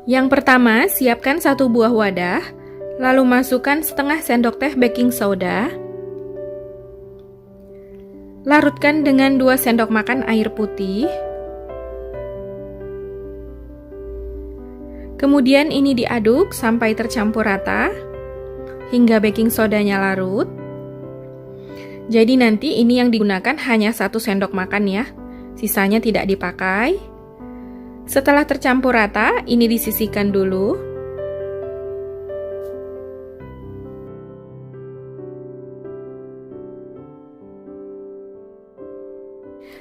Yang pertama, siapkan 1 buah wadah, lalu masukkan setengah sendok teh baking soda. Larutkan dengan 2 sendok makan air putih. Kemudian ini diaduk sampai tercampur rata, hingga baking sodanya larut. Jadi nanti ini yang digunakan hanya 1 sendok makan ya, sisanya tidak dipakai. Setelah tercampur rata, ini disisihkan dulu.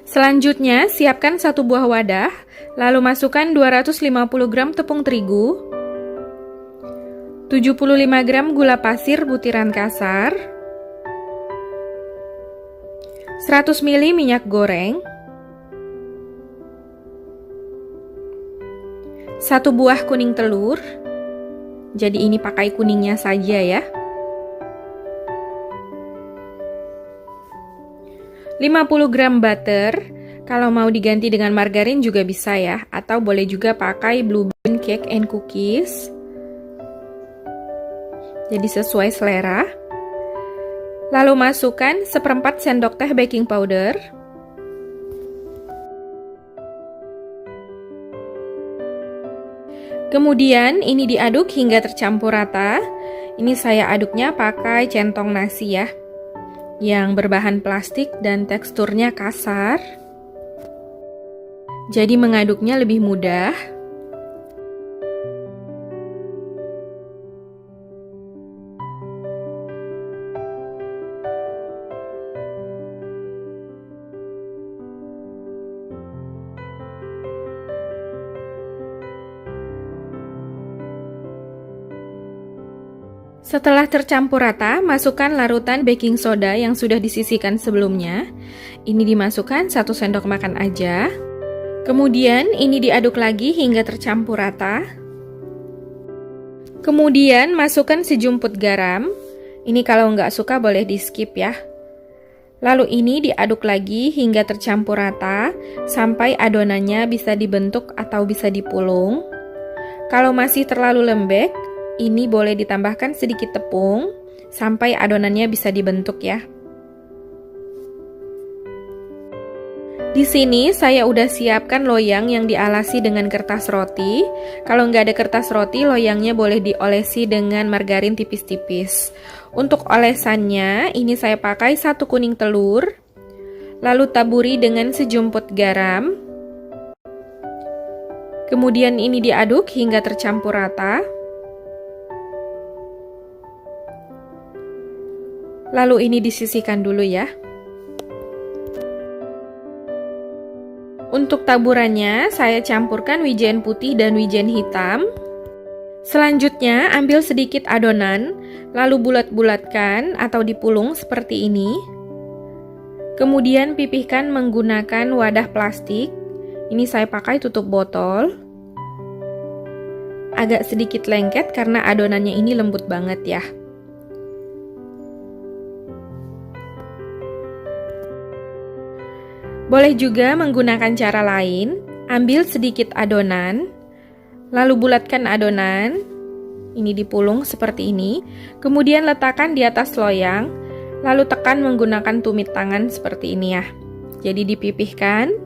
Selanjutnya, siapkan 1 buah wadah, lalu masukkan 250 gram tepung terigu, 75 gram gula pasir butiran kasar, 100 ml minyak goreng, 1 buah kuning telur, jadi ini pakai kuningnya saja ya. 50 gram butter, kalau mau diganti dengan margarin juga bisa ya, atau boleh juga pakai Blue Band Cake and Cookies. Jadi sesuai selera. Lalu masukkan 1/4 sendok teh baking powder. Kemudian ini diaduk hingga tercampur rata. Ini saya aduknya pakai centong nasi ya, yang berbahan plastik dan teksturnya kasar. Jadi mengaduknya lebih mudah. Setelah tercampur rata, masukkan larutan baking soda yang sudah disisihkan sebelumnya. Ini dimasukkan 1 sendok makan aja. Kemudian ini diaduk lagi hingga tercampur rata. Kemudian masukkan sejumput garam. Ini kalau nggak suka boleh di skip ya. Lalu ini diaduk lagi hingga tercampur rata, sampai adonannya bisa dibentuk atau bisa dipulung. Kalau masih terlalu lembek, ini boleh ditambahkan sedikit tepung, sampai adonannya bisa dibentuk ya. Di sini saya udah siapkan loyang yang dialasi dengan kertas roti. Kalau nggak ada kertas roti, loyangnya boleh diolesi dengan margarin tipis-tipis. Untuk olesannya, ini saya pakai 1 kuning telur, lalu taburi dengan sejumput garam. Kemudian ini diaduk hingga tercampur rata. Lalu ini disisihkan dulu ya. Untuk taburannya, saya campurkan wijen putih dan wijen hitam. Selanjutnya, ambil sedikit adonan, lalu bulat-bulatkan atau dipulung seperti ini. Kemudian pipihkan menggunakan wadah plastik. Ini saya pakai tutup botol. Agak sedikit lengket karena adonannya ini lembut banget ya. Boleh juga menggunakan cara lain, ambil sedikit adonan, lalu bulatkan adonan, ini dipulung seperti ini, kemudian letakkan di atas loyang, lalu tekan menggunakan tumit tangan seperti ini ya. Jadi dipipihkan.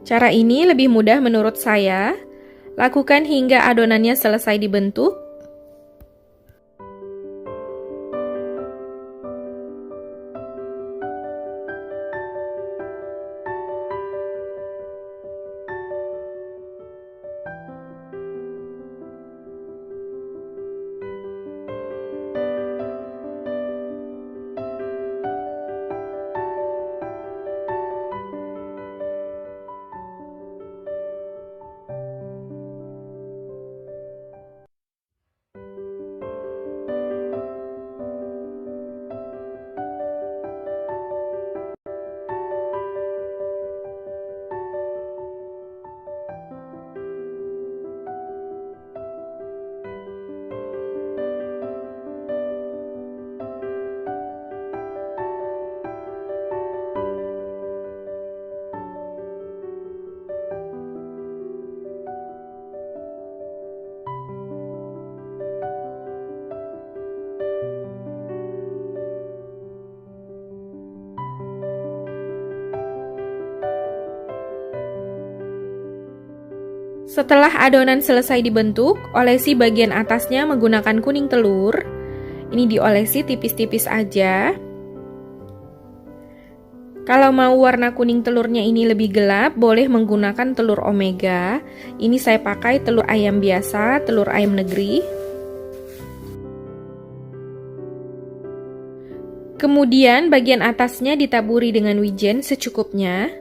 Cara ini lebih mudah menurut saya, lakukan hingga adonannya selesai dibentuk. Setelah adonan selesai dibentuk, olesi bagian atasnya menggunakan kuning telur. Ini diolesi tipis-tipis aja. Kalau mau warna kuning telurnya ini lebih gelap, boleh menggunakan telur omega. Ini saya pakai telur ayam biasa, telur ayam negeri. Kemudian bagian atasnya ditaburi dengan wijen secukupnya.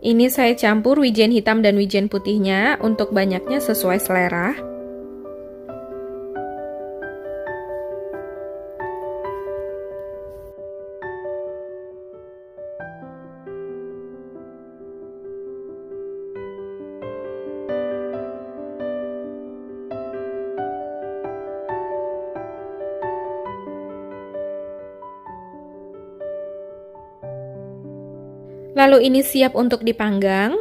Ini saya campur wijen hitam dan wijen putihnya, untuk banyaknya sesuai selera. Lalu ini siap untuk dipanggang.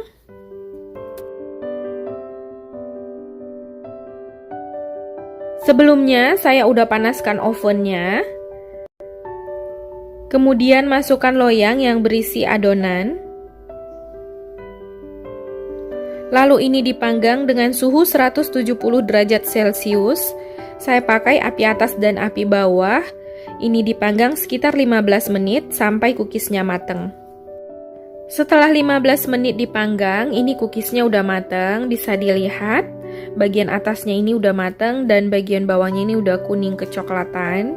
Sebelumnya saya udah panaskan ovennya. Kemudian masukkan loyang yang berisi adonan. Lalu ini dipanggang dengan suhu 170 derajat Celcius. Saya pakai api atas dan api bawah. Ini dipanggang sekitar 15 menit sampai cookiesnya mateng. Setelah 15 menit dipanggang, ini cookiesnya udah mateng, bisa dilihat. Bagian atasnya ini udah mateng dan bagian bawahnya ini udah kuning kecoklatan.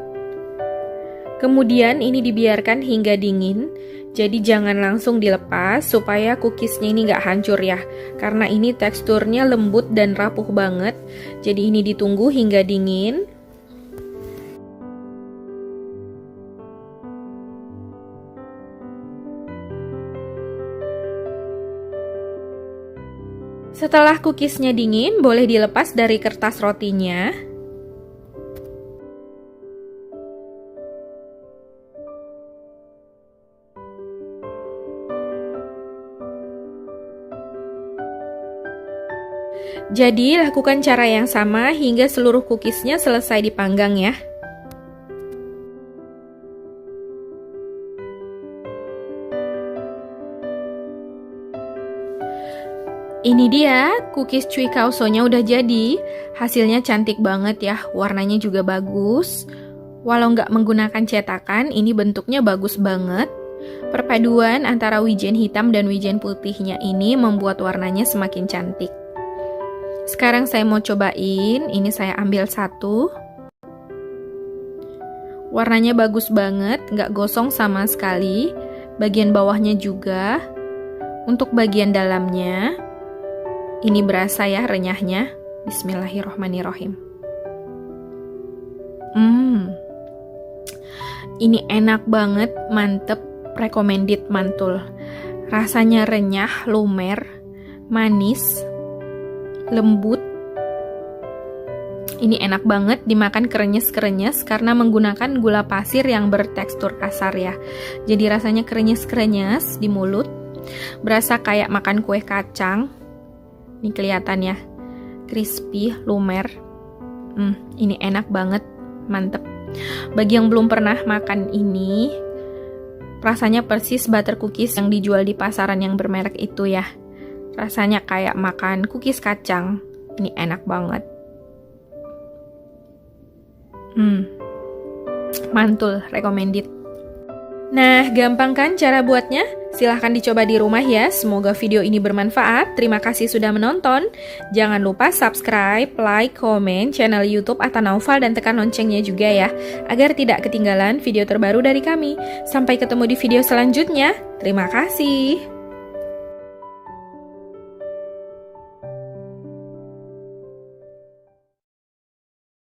Kemudian ini dibiarkan hingga dingin, jadi jangan langsung dilepas supaya cookiesnya ini nggak hancur ya. Karena ini teksturnya lembut dan rapuh banget, jadi ini ditunggu hingga dingin. Setelah cookiesnya dingin, boleh dilepas dari kertas rotinya. Jadi, lakukan cara yang sama hingga seluruh cookiesnya selesai dipanggang ya. Ini dia, cookies cuy kausonya udah jadi. Hasilnya cantik banget ya, warnanya juga bagus. Walau nggak menggunakan cetakan, ini bentuknya bagus banget. Perpaduan antara wijen hitam dan wijen putihnya ini membuat warnanya semakin cantik. Sekarang saya mau cobain, ini saya ambil satu. Warnanya bagus banget, nggak gosong sama sekali. Bagian bawahnya juga. Untuk bagian dalamnya, ini berasa ya renyahnya. Bismillahirrohmanirrohim. Ini enak banget, mantep, recommended mantul. Rasanya renyah, lumer, manis, lembut. Ini enak banget dimakan krenyes-krenyes karena menggunakan gula pasir yang bertekstur kasar ya. Jadi rasanya krenyes-krenyes di mulut. Berasa kayak makan kue kacang. Ini kelihatan ya, crispy, lumer. Ini enak banget, mantep. Bagi yang belum pernah makan ini, rasanya persis butter cookies yang dijual di pasaran yang bermerek itu ya. Rasanya kayak makan cookies kacang. Ini enak banget. Mantul, recommended. Nah, gampang kan cara buatnya? Silahkan dicoba di rumah ya. Semoga video ini bermanfaat. Terima kasih sudah menonton. Jangan lupa subscribe, like, komen channel YouTube Atta Naufal dan tekan loncengnya juga ya, agar tidak ketinggalan video terbaru dari kami. Sampai ketemu di video selanjutnya. Terima kasih.